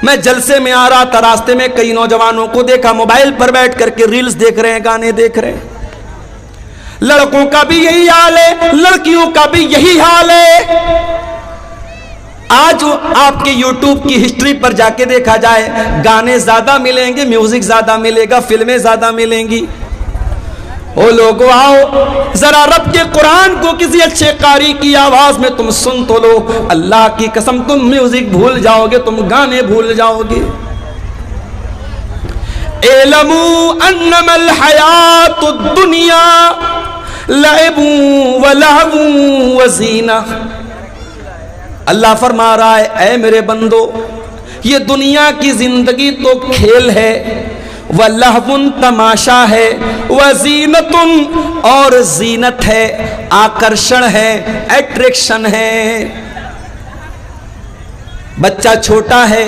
मैं जलसे में आ रहा था, रास्ते में कई नौजवानों को देखा मोबाइल पर बैठ करके रील्स देख रहे हैं, गाने देख रहे हैं। लड़कों का भी यही हाल है, लड़कियों का भी यही हाल है। आज आपके YouTube की हिस्ट्री पर जाके देखा जाए, गाने ज्यादा मिलेंगे, म्यूजिक ज्यादा मिलेगा, फिल्में ज्यादा मिलेंगी। ओ लोगो आओ जरा रब के कुरान को किसी अच्छे कारी की आवाज में तुम सुन तो लो। अल्लाह की कसम तुम म्यूजिक भूल जाओगे, तुम गाने भूल जाओगे। एलमू अन्नमल हयातुद दुनिया लअबू व लहवू व ज़ीना। अल्लाह फरमा रहा है, ऐ मेरे बंदो, ये दुनिया की जिंदगी तो खेल है, व लहवुन तमाशा है, व ज़ीनतुन और ज़ीनत है, आकर्षण है, एट्रैक्शन है। बच्चा छोटा है,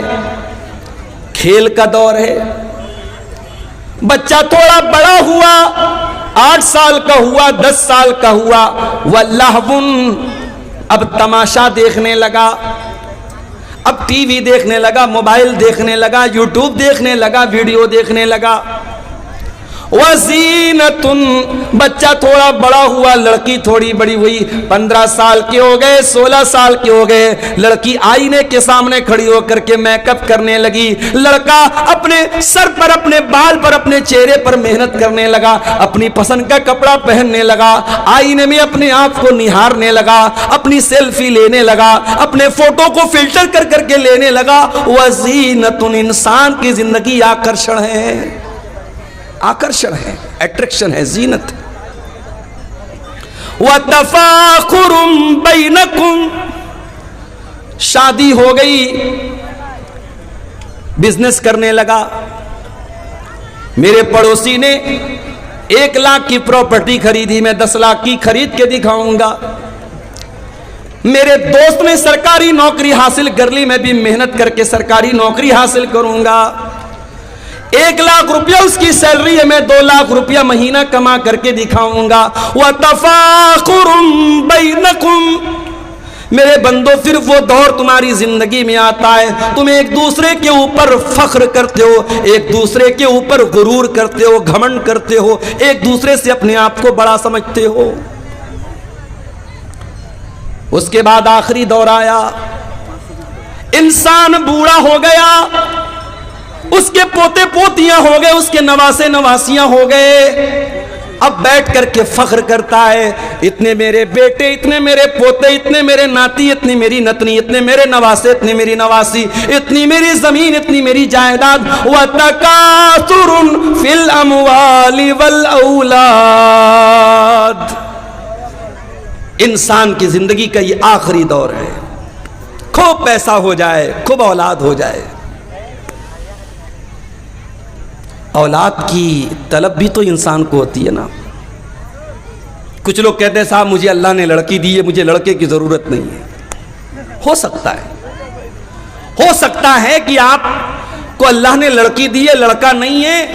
खेल का दौर है। बच्चा थोड़ा बड़ा हुआ, 8 साल का हुआ, 10 साल का हुआ, व लहवुन अब तमाशा देखने लगा, अब टीवी देखने लगा, मोबाइल देखने लगा, यूट्यूब देखने लगा, वीडियो देखने लगा। वज़ीनतुन बच्चा थोड़ा बड़ा हुआ, लड़की थोड़ी बड़ी हुई, 15 साल के हो गए, 16 साल के हो गए। लड़की आईने के सामने खड़ी होकर के मेकअप करने लगी। लड़का अपने सर पर, अपने बाल पर, अपने चेहरे पर मेहनत करने लगा, अपनी पसंद का कपड़ा पहनने लगा, आईने में अपने आप को निहारने लगा, अपनी सेल्फी लेने लगा, अपने फोटो को फिल्टर कर करके लेने लगा। वज़ीनतुन इंसान की जिंदगी आकर्षण है, आकर्षण है, अट्रैक्शन है, जीनत। व तफाखुरुम बैनकुम शादी हो गई, बिजनेस करने लगा। मेरे पड़ोसी ने 1 लाख की प्रॉपर्टी खरीदी, मैं 10 लाख की खरीद के दिखाऊंगा। मेरे दोस्त ने सरकारी नौकरी हासिल कर ली, मैं भी मेहनत करके सरकारी नौकरी हासिल करूंगा। 1 लाख रुपया उसकी सैलरी है, मैं 2 लाख रुपया महीना कमा करके दिखाऊंगा। व तफाखुरुम बैनकुम मेरे बंदो, फिर वो दौर तुम्हारी जिंदगी में आता है, तुम एक दूसरे के ऊपर फख्र करते हो, एक दूसरे के ऊपर गुरूर करते हो, घमंड करते हो, एक दूसरे से अपने आप को बड़ा समझते हो। उसके बाद आखिरी दौर आया, इंसान बूढ़ा हो गया, उसके पोते पोतियां हो गए, उसके नवासे नवासियां हो गए। अब बैठ करके फख्र करता है, इतने मेरे बेटे, इतने मेरे पोते, इतने मेरे नाती, इतनी मेरी नतनी, इतने मेरे नवासे, इतनी मेरी नवासी, इतनी मेरी जमीन, इतनी मेरी जायदाद। व तकासुरुन फिल अमवाली वल औलाद। इंसान की जिंदगी का ये आखिरी दौर है, खूब पैसा हो जाए, खूब औलाद हो जाए। औलाद की तलब भी तो इंसान को होती है ना। कुछ लोग कहते हैं साहब मुझे अल्लाह ने लड़की दी है, मुझे लड़के की जरूरत नहीं है। हो सकता है कि आपको अल्लाह ने लड़की दी है, लड़का नहीं है,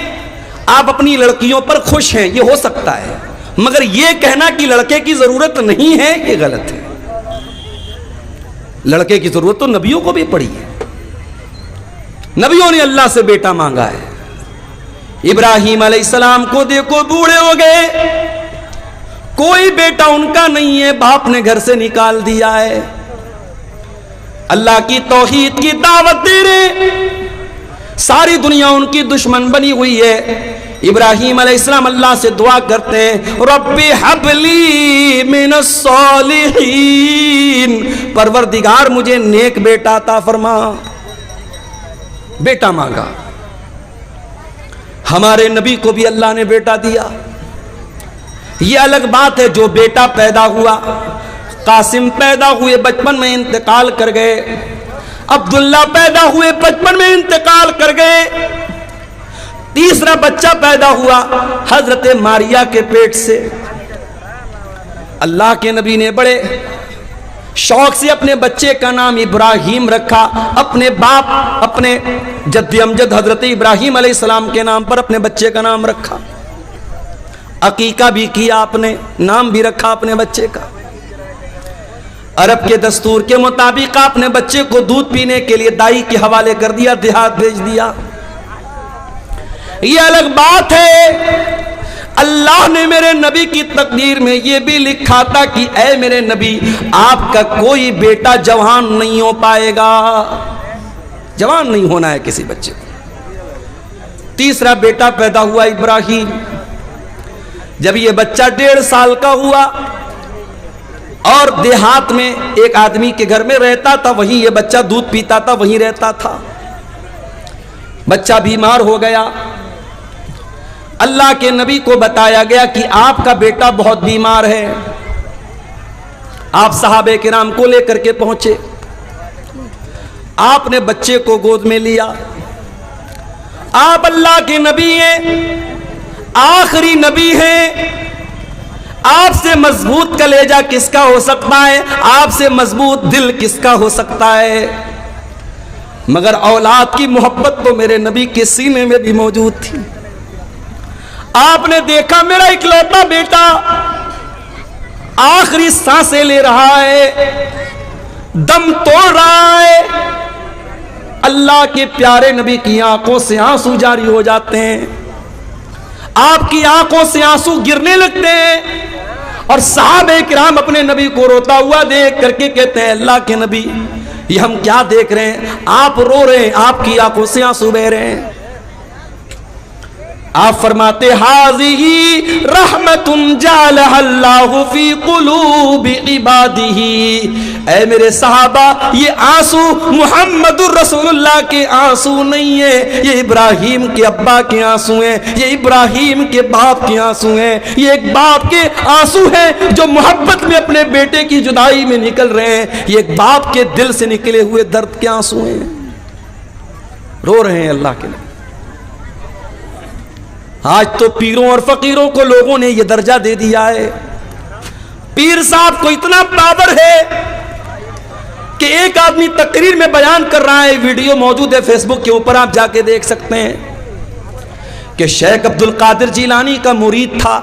आप अपनी लड़कियों पर खुश हैं, ये हो सकता है। मगर ये कहना कि लड़के की जरूरत नहीं है, ये गलत है। लड़के की जरूरत तो नबियों को भी पड़ी है, नबियों ने अल्लाह से बेटा मांगा है। इब्राहिम अलैहिस्सलाम को देखो, बूढ़े हो गए, कोई बेटा उनका नहीं है, बाप ने घर से निकाल दिया है। अल्लाह की तौहीद की दावत दे रहे, सारी दुनिया उनकी दुश्मन बनी हुई है। इब्राहिम अलैहिस्सलाम अल्लाह से दुआ करते हैं, रब्बी हबली मिनस सालिहीन, परवरदिगार मुझे नेक बेटा अता फरमा। बेटा मांगा। हमारे नबी को भी अल्लाह ने बेटा दिया। यह अलग बात है जो बेटा पैदा हुआ, कासिम पैदा हुए, बचपन में इंतकाल कर गए। अब्दुल्ला पैदा हुए, बचपन में इंतकाल कर गए। तीसरा बच्चा पैदा हुआ हजरत मारिया के पेट से। अल्लाह के नबी ने बड़े शौक से अपने बच्चे का नाम इब्राहिम रखा। अपने बाप, अपने जद्दी अमजद हजरत इब्राहिम अलैहिस्सलाम के नाम पर अपने बच्चे का नाम रखा। अकीका भी किया, आपने नाम भी रखा अपने बच्चे का। अरब के दस्तूर के मुताबिक आपने बच्चे को दूध पीने के लिए दाई के हवाले कर दिया, देहात भेज दिया। यह अलग बात है, अल्लाह ने मेरे नबी की तकदीर में यह भी लिखा था कि ऐ मेरे नबी, आपका कोई बेटा जवान नहीं हो पाएगा, जवान नहीं होना है किसी बच्चे को। तीसरा बेटा पैदा हुआ इब्राहिम। जब यह बच्चा 1.5 साल का हुआ और देहात में एक आदमी के घर में रहता था, वहीं यह बच्चा दूध पीता था, वहीं रहता था। बच्चा बीमार हो गया। अल्लाह के नबी को बताया गया कि आपका बेटा बहुत बीमार है। आप सहाबे किराम को लेकर के पहुंचे, आपने बच्चे को गोद में लिया। आप अल्लाह के नबी हैं, आखिरी नबी हैं। आपसे मजबूत कलेजा किसका हो सकता है, आपसे मजबूत दिल किसका हो सकता है। मगर औलाद की मोहब्बत तो मेरे नबी के सीने में भी मौजूद थी। आपने देखा मेरा इकलौता बेटा आखिरी सांसें ले रहा है, दम तोड़ रहा है। अल्लाह के प्यारे नबी की आंखों से आंसू जारी हो जाते हैं, आपकी आंखों से आंसू गिरने लगते हैं। और सहाबे किराम अपने नबी को रोता हुआ देख करके कहते हैं, अल्लाह के नबी, ये हम क्या देख रहे हैं, आप रो रहे हैं, आपकी आंखों से आंसू बह रहे हैं। आप फरमाते, हाज़िही रहमतुन जालहल्लाहु फी कुलूबि इबादिही। ऐ मेरे सहाबा, ये आंसू मुहम्मदुर रसूलुल्लाह के आंसू नहीं है, ये इब्राहिम के अब्बा के आंसू हैं, ये इब्राहिम के बाप के आंसू हैं। ये एक बाप के आंसू हैं जो मोहब्बत में अपने बेटे की जुदाई में निकल रहे हैं। ये एक बाप के दिल से निकले हुए दर्द के आंसू हैं, रो रहे हैं अल्लाह के लिए। आज तो पीरों और फकीरों को लोगों ने यह दर्जा दे दिया है। पीर साहब को इतना पावर है कि एक आदमी तकरीर में बयान कर रहा है, वीडियो मौजूद है फेसबुक के ऊपर, आप जाके देख सकते हैं कि शेख अब्दुल कादिर जिलानी का मुरीद था।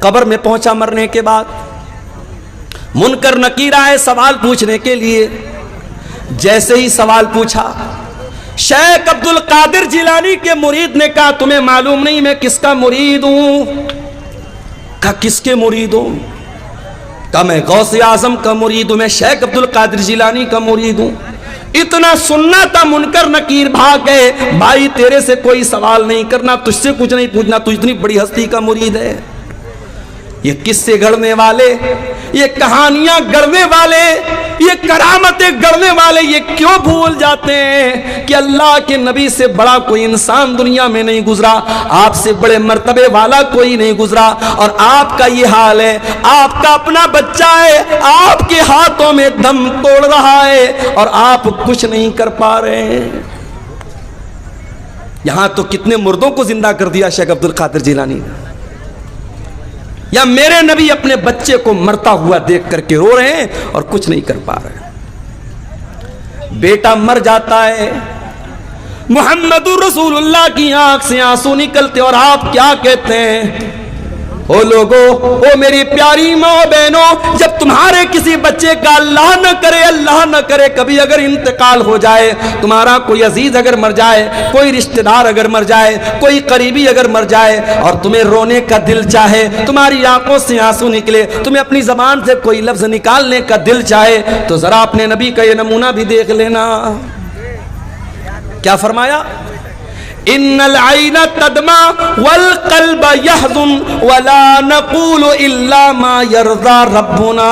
कब्र में पहुंचा मरने के बाद, मुनकर नकीर आए सवाल पूछने के लिए। जैसे ही सवाल पूछा, शेख अब्दुल कादिर जिलानी के मुरीद ने कहा, तुम्हें मालूम नहीं मैं किसका मुरीद हूं? कहा किसके मुरीद हूं? कहा मैं गौसे आजम का मुरीद हूं, मैं शेख अब्दुल कादिर जिलानी का मुरीद हूं। इतना सुनना था, मुनकर नकीर भाग गए। भाई तेरे से कोई सवाल नहीं करना, तुझसे कुछ नहीं पूछना, तू इतनी बड़ी हस्ती का मुरीद है। ये किस्से गढ़ने वाले, ये कहानियां गढ़ने वाले, ये करामतें गढ़ने वाले ये क्यों भूल जाते हैं कि अल्लाह के नबी से बड़ा कोई इंसान दुनिया में नहीं गुजरा, आपसे बड़े मर्तबे वाला कोई नहीं गुजरा। और आपका ये हाल है, आपका अपना बच्चा है, आपके हाथों में दम तोड़ रहा है और आप कुछ नहीं कर पा रहे हैं। यहां तो कितने मुर्दों को जिंदा कर दिया शेख अब्दुल कादिर जिलानी ने। या मेरे नबी अपने बच्चे को मरता हुआ देख करके रो रहे हैं और कुछ नहीं कर पा रहे। बेटा मर जाता है, मुहम्मदुर रसूलुल्लाह की आंख से आंसू निकलते और आप क्या कहते हैं? ओ लोगो, ओ मेरी प्यारी माँ बहनों, जब तुम्हारे किसी बच्चे का अल्लाह न करे कभी अगर इंतकाल हो जाए, तुम्हारा कोई अजीज अगर मर जाए, कोई रिश्तेदार अगर मर जाए, कोई करीबी अगर मर जाए और तुम्हें रोने का दिल चाहे, तुम्हारी आंखों से आंसू निकले, तुम्हें अपनी जबान से कोई लफ्ज निकालने का दिल चाहे, तो जरा अपने नबी का ये नमूना भी देख लेना। क्या फरमाया? इन्नल आइना तदमा वल कल्ब यहज़ुन वला नक़ूलु इल्ला मा यर्ज़ा रब्बुना।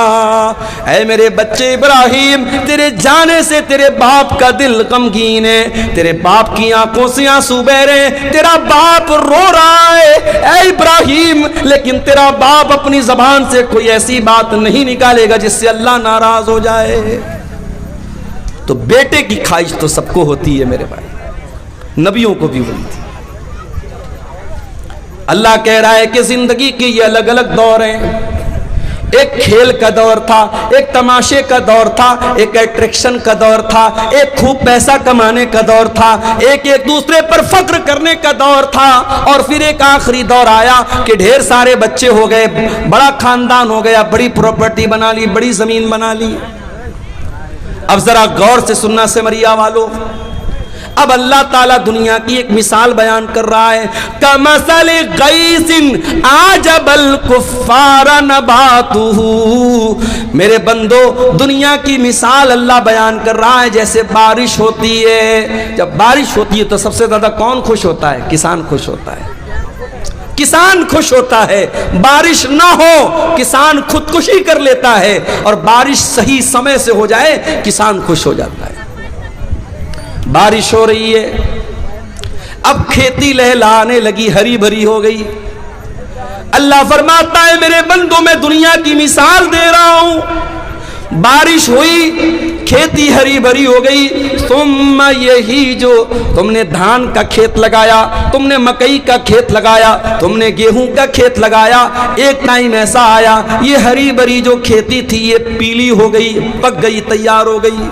ऐ मेरे बच्चे इब्राहिम, तेरे जाने से तेरे बाप का दिल गमगीन है, तेरे बाप की आंखों से आंसू बह रहे हैं, तेरा बाप रो रहा है ऐ इब्राहिम, लेकिन तेरा बाप अपनी जबान से कोई ऐसी बात नहीं निकालेगा जिससे अल्लाह नाराज हो जाए। तो बेटे की ख्वाहिश तो सबको होती है मेरे भाई, नबियों को भी हुई थी। अल्लाह कह रहा है कि जिंदगी के ये अलग अलग दौर हैं, एक खेल का दौर था, एक तमाशे का दौर था, एक अट्रैक्शन का दौर था, एक खूब पैसा कमाने का दौर था, एक एक दूसरे पर फख्र करने का दौर था। और फिर एक आखिरी दौर आया कि ढेर सारे बच्चे हो गए, बड़ा खानदान हो गया, बड़ी प्रॉपर्टी बना ली, बड़ी जमीन बना ली। अब जरा गौर से सुनना सिमरिया वालों, अब अल्लाह ताला दुनिया की एक मिसाल बयान कर रहा है। कमसल गैसिन आजबल कुफ्फारा नबातुहु। मेरे बंदो, दुनिया की मिसाल अल्लाह बयान कर रहा है जैसे बारिश होती है। जब बारिश होती है तो सबसे ज्यादा कौन खुश होता है? किसान खुश होता है। किसान खुश होता है। बारिश ना हो किसान खुदकुशी कर लेता है, और बारिश सही समय से हो जाए किसान खुश हो जाता है। बारिश हो रही है, अब खेती लहलहाने लगी, हरी भरी हो गई। अल्लाह फरमाता है मेरे बंदों, मैं दुनिया की मिसाल दे रहा हूं। बारिश हुई, खेती हरी भरी हो गई। तुम यही जो तुमने धान का खेत लगाया, तुमने मकई का खेत लगाया, तुमने गेहूं का खेत लगाया, एक टाइम ऐसा आया ये हरी भरी जो खेती थी ये पीली हो गई, पक गई, तैयार हो गई।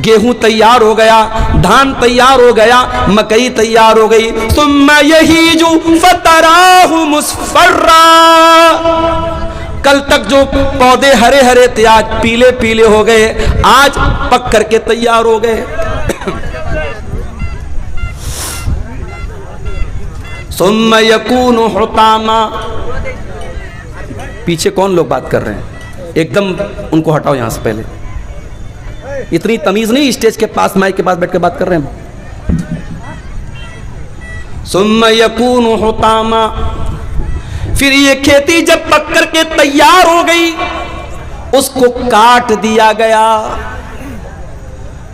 गेहूं तैयार हो गया, धान तैयार हो गया, मकई तैयार हो गई। तुम यही जो फतराहु मुस्फर्रा, कल तक जो पौधे हरे हरे थे आज पीले पीले हो गए, आज पक करके तैयार हो गए। सुम्म यकूनु हुतामा। पीछे कौन लोग बात कर रहे हैं? एकदम उनको हटाओ यहां से पहले। इतनी तमीज नहीं, स्टेज के पास माइक के पास बैठ के बात कर रहे हैं। सुम्म यकूनु हुतामा, फिर ये खेती जब पक करके तैयार हो गई उसको काट दिया गया।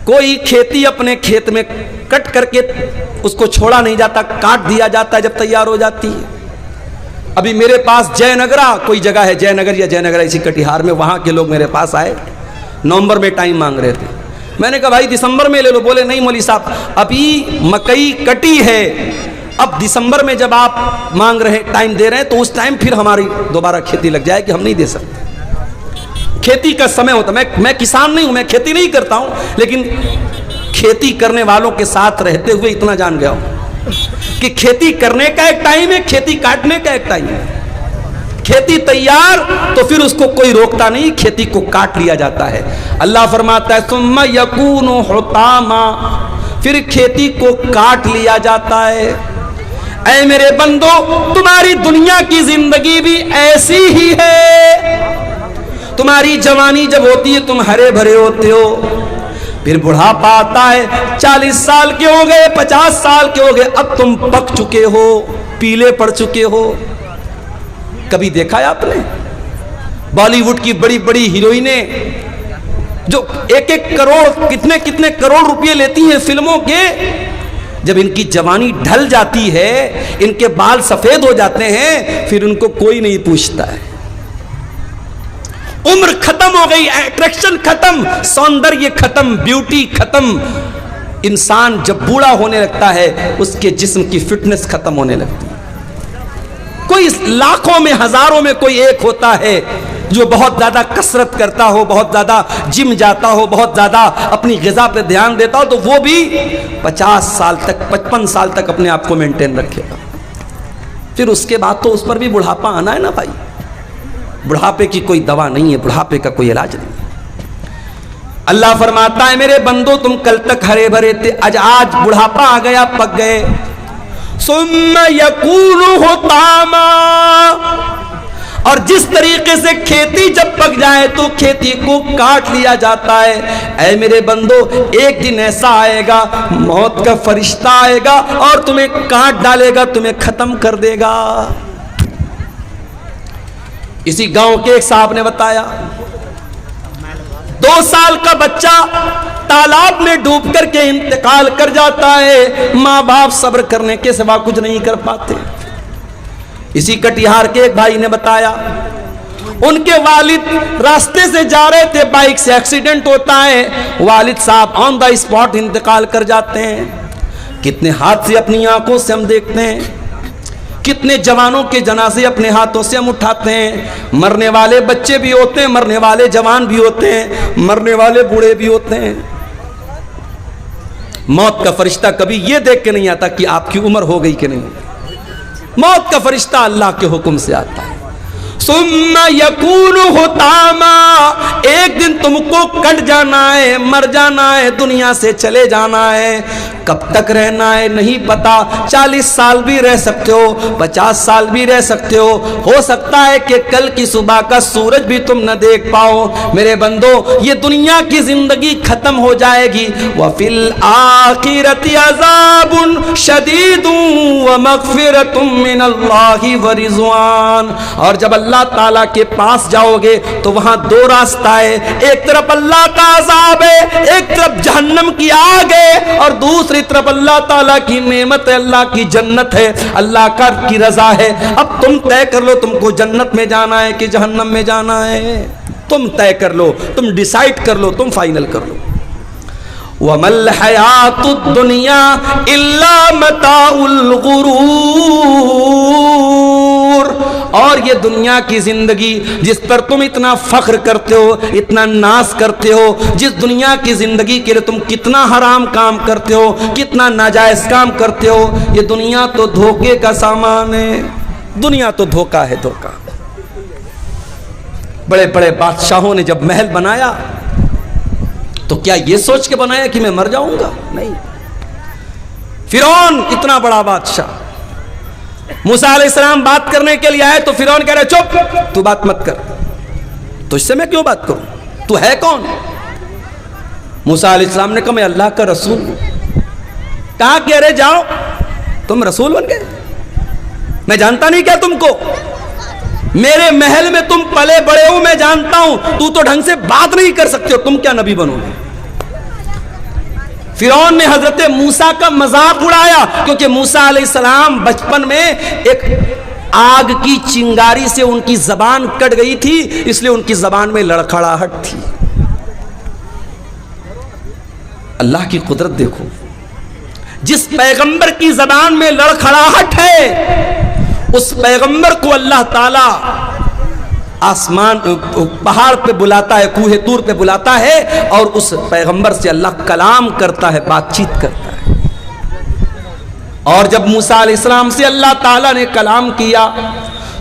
कोई खेती अपने खेत में कट करके उसको छोड़ा नहीं जाता, काट दिया जाता है जब तैयार हो जाती है। अभी मेरे पास जयनगरा कोई जगह है, जयनगर या जयनगरा इसी कटिहार में, वहां के लोग मेरे पास आए, नवंबर में टाइम मांग रहे थे। मैंने कहा भाई दिसंबर में ले लो। बोले नहीं मौलवी साहब, अभी मकई कटी है, अब दिसंबर में जब आप मांग रहे टाइम दे रहे हैं तो उस टाइम फिर हमारी दोबारा खेती लग जाएगी, हम नहीं दे सकते। खेती का समय होता। मैं किसान नहीं हूं, मैं खेती नहीं करता हूं, लेकिन खेती करने वालों के साथ रहते हुए इतना जान गया हूं कि खेती करने का एक टाइम है, खेती काटने का एक टाइम है। खेती तैयार तो फिर उसको कोई रोकता नहीं, खेती को काट लिया जाता है। अल्लाह फरमाता है सुम्मा यकूनु हुतामा, फिर खेती को काट लिया जाता है। ऐ मेरे बंदो, तुम्हारी दुनिया की जिंदगी भी ऐसी ही है। तुम्हारी जवानी जब होती है तुम हरे भरे होते हो, फिर बुढ़ापा आता है, 40 साल के हो गए, 50 साल के हो गए, अब तुम पक चुके हो, पीले पड़ चुके हो। कभी देखा है आपने बॉलीवुड की बड़ी बड़ी हीरोइनें जो एक एक करोड़ कितने कितने करोड़ रुपए लेती हैं फिल्मों के, जब इनकी जवानी ढल जाती है, इनके बाल सफेद हो जाते हैं, फिर उनको कोई नहीं पूछता है। उम्र खत्म हो गई, अट्रैक्शन खत्म, सौंदर्य खत्म, ब्यूटी खत्म। इंसान जब बूढ़ा होने लगता है उसके जिस्म की फिटनेस खत्म होने लगती है। कोई लाखों में हजारों में कोई एक होता है जो बहुत ज्यादा कसरत करता हो, बहुत ज्यादा जिम जाता हो, बहुत ज्यादा अपनी ग़िज़ा पे ध्यान देता हो, तो वो भी 50 साल तक 55 साल तक अपने आप को मेंटेन रखेगा। फिर उसके बाद तो उस पर भी बुढ़ापा आना है ना भाई। बुढ़ापे की कोई दवा नहीं है, बुढ़ापे का कोई इलाज नहीं है। अल्लाह फरमाता है मेरे बंदो तुम कल तक हरे भरे थे, आज बुढ़ापा आ गया, पक गए। सुम्मा यकूनु हुतामा, और जिस तरीके से खेती जब पक जाए तो खेती को काट लिया जाता है। ऐ मेरे बंदो, एक दिन ऐसा आएगा, मौत का फरिश्ता आएगा और तुम्हें काट डालेगा, तुम्हें खत्म कर देगा। इसी गांव के एक साहब ने बताया, 2 साल का बच्चा तालाब में डूब करके इंतकाल कर जाता है, माँ बाप सब्र करने के सिवा कुछ नहीं कर पाते। इसी कटिहार के एक भाई ने बताया, उनके वालिद रास्ते से जा रहे थे, बाइक से एक्सीडेंट होता है, वालिद साहब ऑन द स्पॉट इंतकाल कर जाते हैं। कितने हादसे अपनी आंखों से हम देखते हैं कितने जवानों के जनाजे अपने हाथों से हम उठाते हैं। मरने वाले बच्चे भी होते हैं, मरने वाले जवान भी होते हैं, मरने वाले बूढ़े भी होते हैं। मौत का फरिश्ता कभी यह देख के नहीं आता कि आपकी उम्र हो गई कि नहीं। मौत का फरिश्ता अल्लाह के हुक्म से आता है। सुम्मा यकून हुतामा, एक दिन तुमको कट जाना है, मर जाना है, दुनिया से चले जाना है। कब तक रहना है नहीं पता, 40 साल भी रह सकते हो, 50 साल भी रह सकते हो सकता है कि कल की सुबह का सूरज भी तुम न देख पाओ। मेरे बंदो, ये दुनिया की जिंदगी खत्म हो जाएगी। व फिल आखिरति अज़ाबुन शदीदुन व मग़फ़िरतुम मिनल्लाहि व रिज़वान। और जब अल्लाह ताला के पास जाओगे तो वहां दो रास्ता है, एक तरफ अल्लाह का अज़ाब है, एक तरफ जहन्नम की आग है, और दूसरी तरफ अल्लाह ताला की नेमत है, अल्लाह की जन्नत है, अल्लाह का की रजा है। अब तुम तय कर लो तुमको जन्नत में जाना है कि जहन्नम में जाना है। तुम तय कर लो, तुम डिसाइड कर लो, तुम फाइनल कर लो। वमल हयातुद दुनिया इल्ला मताउल गुरूर। और ये दुनिया की जिंदगी जिस पर तुम इतना फख्र करते हो, इतना नाज करते हो, जिस दुनिया की जिंदगी के लिए तुम कितना हराम काम करते हो, कितना नाजायज काम करते हो, ये दुनिया तो धोखे का सामान है। दुनिया तो धोखा है, धोखा। बड़े बड़े बादशाहों ने जब महल बनाया तो क्या ये सोच के बनाया कि मैं मर जाऊंगा? नहीं। फिरौन इतना बड़ा बादशाह, मूसा अलैहिस्सलाम बात करने के लिए आए तो फिरौन कह रहे चुप, तू बात मत कर। तो इससे मैं क्यों बात करूं? तू है कौन? मूसा अलैहिस्सलाम ने कहा मैं अल्लाह का रसूल हूं। कहा कह रहे जाओ, तुम रसूल बन गए? मैं जानता नहीं क्या तुमको? मेरे महल में तुम पले बड़े हो, मैं जानता हूं। तू तो ढंग से बात नहीं कर सकते हो, तुम क्या नबी बनोगे? फिरौन ने हजरत मूसा का मजाक उड़ाया, क्योंकि मूसा अलैहिस्सलाम बचपन में एक आग की चिंगारी से उनकी जबान कट गई थी, इसलिए उनकी जबान में लड़खड़ाहट थी। अल्लाह की कुदरत देखो, जिस पैगंबर की जबान में लड़खड़ाहट है उस पैगंबर को अल्लाह ताला आसमान पहाड़ पे बुलाता है, कूहे तूर पे बुलाता है, और उस पैगंबर से अल्लाह कलाम करता है, बातचीत करता है। और जब मूसा अलैहिस्सलाम से अल्लाह ताला ने कलाम किया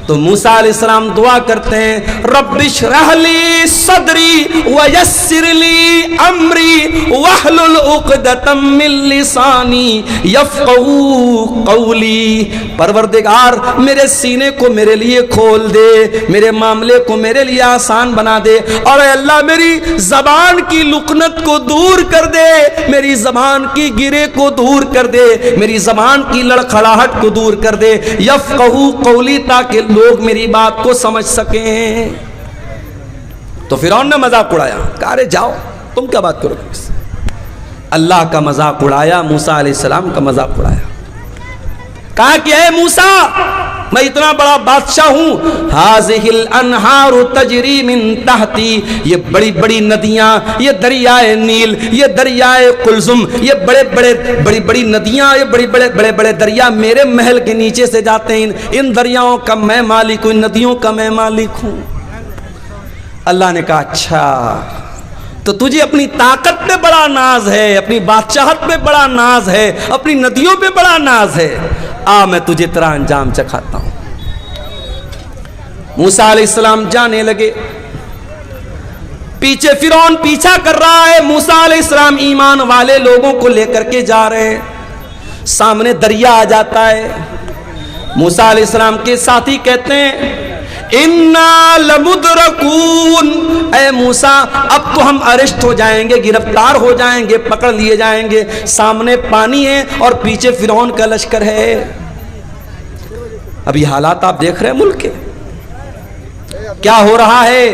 तो मूसा अलैहिस्सलाम दुआ करते हैं, रब्बिश्रह ली सदरी व यस्सिर ली अमरी वहलुल उक़दतम मिन लिसानी यफ़क़हू क़ौली। परवरदिगार मेरे सीने को मेरे लिए खोल दे, मेरे मामले को मेरे लिए आसान बना दे, और अल्लाह मेरी जबान की लुकनत को दूर कर दे, मेरी जबान की गिरे को दूर कर दे, मेरी जबान की लड़खड़ाहट को दूर कर दे, यफ़क़हू क़ौली, ताकि लोग मेरी बात को समझ सकें। तो फिरौन ने मजाक उड़ाया, कहा अरे जाओ, तुम क्या बात करोगे? अल्लाह का मजाक उड़ाया, मूसा अलैहिस्सलाम का मजाक उड़ाया। कहा कि ऐ मूसा, मैं इतना बड़ा बादशाह हूं, हाज़िहिल अनहारु तजरी मिन तहती, ये बड़ी बड़ी नदियां, ये दरियाए नील, ये दरियाए कुलजुम, ये बड़ी बड़ी नदियां, ये बड़े बड़े दरिया मेरे महल के नीचे से जाते हैं। इन दरियाओं का मैं मालिक हूं, इन नदियों का मैं मालिक हूं। अल्लाह ने कहा अच्छा, तो तुझे अपनी ताकत पे बड़ा नाज है, अपनी बादशाहत पे बड़ा नाज है, अपनी नदियों पे बड़ा नाज है, आ मैं तुझे तेरा अंजाम चखाता हूं। मूसा अलैहिस्सलाम जाने लगे, पीछे फिरौन पीछा कर रहा है। मूसा अलैहिस्सलाम ईमान वाले लोगों को लेकर के जा रहे हैं, सामने दरिया आ जाता है। मूसा अलैहिस्सलाम के साथी कहते हैं इन्ना लमुदरकून, ऐ मूसा अब तो हम अरेस्ट हो जाएंगे, गिरफ्तार हो जाएंगे, पकड़ लिए जाएंगे। सामने पानी है और पीछे फिरौन का लश्कर है। अभी हालात आप देख रहे हैं मुल्क के, क्या हो रहा है,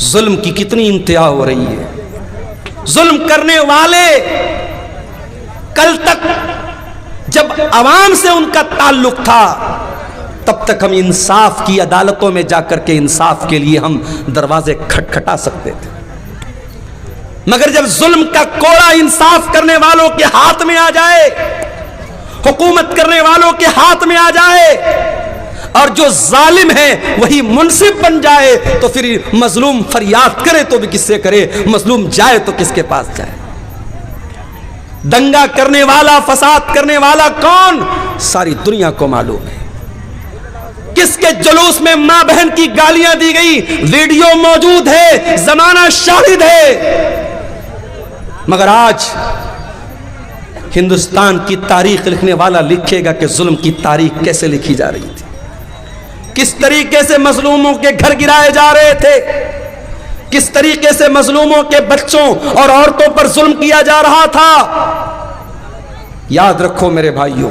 जुल्म की कितनी इंतहा हो रही है। जुल्म करने वाले कल तक जब अवाम से उनका ताल्लुक था तब तक हम इंसाफ की अदालतों में जाकर के इंसाफ के लिए हम दरवाजे खटखटा सकते थे, मगर जब जुल्म का कोड़ा इंसाफ करने वालों के हाथ में आ जाए, हुकूमत करने वालों के हाथ में आ जाए और जो जालिम है वही मुनसिफ बन जाए, तो फिर मजलूम फरियाद करे तो भी किससे करे, मजलूम जाए तो किसके पास जाए। दंगा करने वाला, फसाद करने वाला कौन, सारी दुनिया को मालूम है। किसके जुलूस में मां बहन की गालियां दी गई, वीडियो मौजूद है, जमाना शाहिद है। मगर आज हिंदुस्तान की तारीख लिखने वाला लिखेगा कि जुल्म की तारीख कैसे लिखी जा रही थी, किस तरीके से मजलूमों के घर गिराए जा रहे थे, किस तरीके से मजलूमों के बच्चों और औरतों पर जुल्म किया जा रहा था। याद रखो मेरे भाइयों,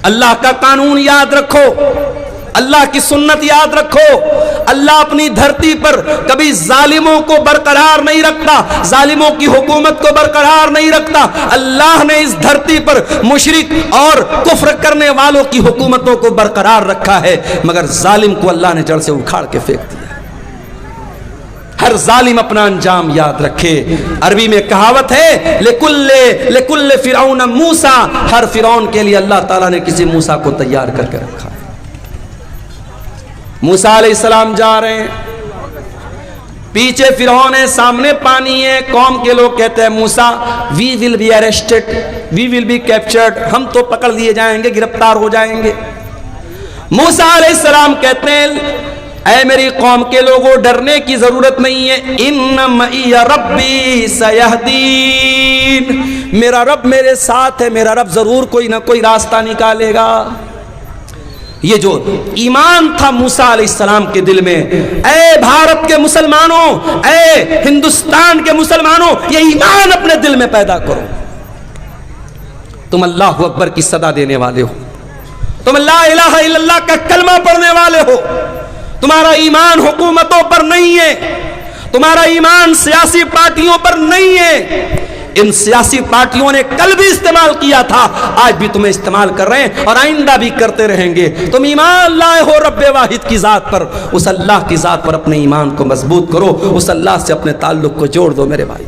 अल्लाह का कानून याद रखो, अल्लाह की सुन्नत याद रखो। अल्लाह अपनी धरती पर कभी जालिमों को बरकरार नहीं रखता, जालिमों की हुकूमत को बरकरार नहीं रखता। अल्लाह ने इस धरती पर मुशरिक और कुफ्र करने वालों की हुकूमतों को बरकरार रखा है, मगर जालिम को अल्लाह ने जड़ से उखाड़ के फेंक दिया। हर जालिम अपना अंजाम याद रखे। अरबी में कहावत है, लेकुल्ले फिरौन मूसा, हर फिरौन के लिए अल्लाह ताला ने किसी मूसा को तैयार करके रखा है। मूसा अलैहिस्सलाम जा रहे हैं, पीछे फिरौन है, सामने पानी है। कौम के लोग कहते हैं Musa we will be arrested, we will be captured, हम तो पकड़ लिए जाएंगे, गिरफ्तार हो जाएंगे। मूसा अलैहिस्सलाम कहते हैं, ऐ मेरी कौम के लोगों, डरने की जरूरत नहीं है, इन्न मइया रब्बी सयहदीन, मेरा रब मेरे साथ है, मेरा रब जरूर कोई ना कोई रास्ता निकालेगा। ये जो ईमान था मूसा अलैहिस्सलाम के दिल में, ऐ भारत के मुसलमानों, ऐ हिंदुस्तान के मुसलमानों, ये ईमान अपने दिल में पैदा करो। तुम अल्लाह अकबर की सदा देने वाले हो, तुम ला इलाहा इल्लल्लाह का कलमा पढ़ने वाले हो। तुम्हारा ईमान हुकूमतों पर नहीं है, तुम्हारा ईमान सियासी पार्टियों पर नहीं है। इन सियासी पार्टियों ने कल भी इस्तेमाल किया था, आज भी तुम्हें इस्तेमाल कर रहे हैं और आइंदा भी करते रहेंगे। तुम ईमान लाए हो रब्बे वाहिद की जात पर, उस अल्लाह की जात पर अपने ईमान को मजबूत करो, उस अल्लाह से अपने ताल्लुक को जोड़ दो मेरे भाई।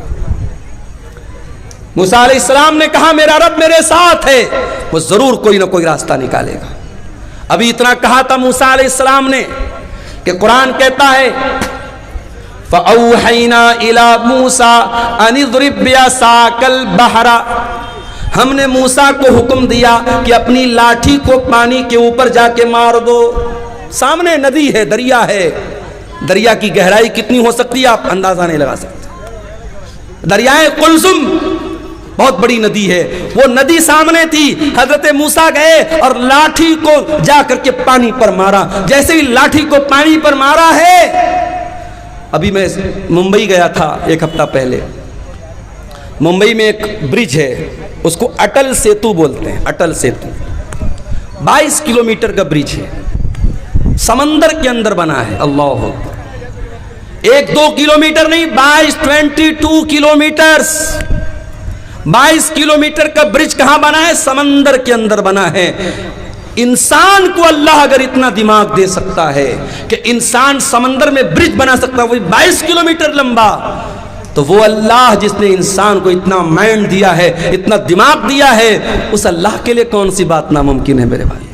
मूसा अलैहिस्सलाम ने कहा मेरा रब मेरे साथ है, वो जरूर कोई ना कोई रास्ता निकालेगा। अभी इतना कहा था मूसा अलैहिस्सलाम ने कि कुरान कहता है, फ़अौहैना इला मूसा अनिज़रिब बिअसाकल बहरा, हमने मूसा को हुक्म दिया कि अपनी लाठी को पानी के ऊपर जाके मार दो। सामने नदी है, दरिया है, दरिया की गहराई कितनी हो सकती है आप अंदाजा नहीं लगा सकते। दरियाए कुलसुम बहुत बड़ी नदी है, वो नदी सामने थी। हजरत मूसा गए और लाठी को जा करके पानी पर मारा। जैसे ही लाठी को पानी पर मारा है, अभी मैं मुंबई गया था एक हफ्ता पहले, मुंबई में एक ब्रिज है, उसको अटल सेतु बोलते हैं। अटल सेतु 22 किलोमीटर का ब्रिज है, समंदर के अंदर बना है। अल्लाह, 1-2 किलोमीटर नहीं, 22 किलोमीटर। 22 किलोमीटर का ब्रिज कहां बना है? समंदर के अंदर बना है। इंसान को अल्लाह अगर इतना दिमाग दे सकता है कि इंसान समंदर में ब्रिज बना सकता है, वही 22 किलोमीटर लंबा, तो वो अल्लाह जिसने इंसान को इतना माइंड दिया है, इतना दिमाग दिया है, उस अल्लाह के लिए कौन सी बात नामुमकिन है मेरे भाई।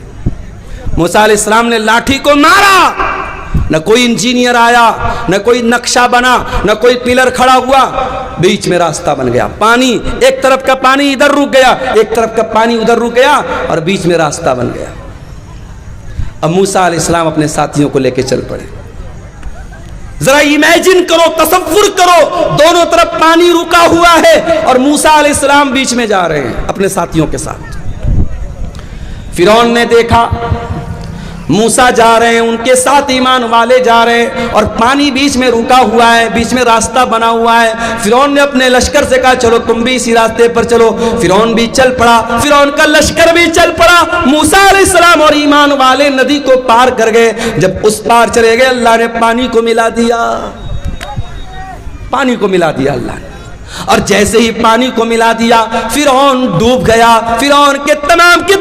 मूसा अलैहिस्सलाम ने लाठी को मारा, न कोई इंजीनियर आया, न कोई नक्शा बना, न कोई पिलर खड़ा हुआ, बीच में रास्ता बन गया। पानी, एक तरफ का पानी इधर रुक गया, एक तरफ का पानी उधर रुक गया और बीच में रास्ता बन गया। अब मूसा अलैहिस्सलाम अपने साथियों को लेकर चल पड़े। जरा इमेजिन करो, तसव्वुर करो, दोनों तरफ पानी रुका हुआ है और मूसा अलैहिस्सलाम बीच में जा रहे हैं अपने साथियों के साथ। फिरौन ने देखा मूसा जा रहे हैं, उनके साथ ईमान वाले जा रहे हैं और पानी बीच में रुका हुआ है, बीच में रास्ता बना हुआ है। फिरौन ने अपने लश्कर से कहा चलो तुम भी इसी रास्ते पर चलो। फिरौन भी चल पड़ा, फिरौन का लश्कर भी चल पड़ा। मूसा अलैहिस्सलाम और ईमान वाले नदी को पार कर गए। जब उस पार चले गए, अल्लाह ने पानी को मिला दिया, पानी को मिला दिया अल्लाह ने। और जैसे ही पानी को मिला दिया, फिरौन डूब गया। फिरौन के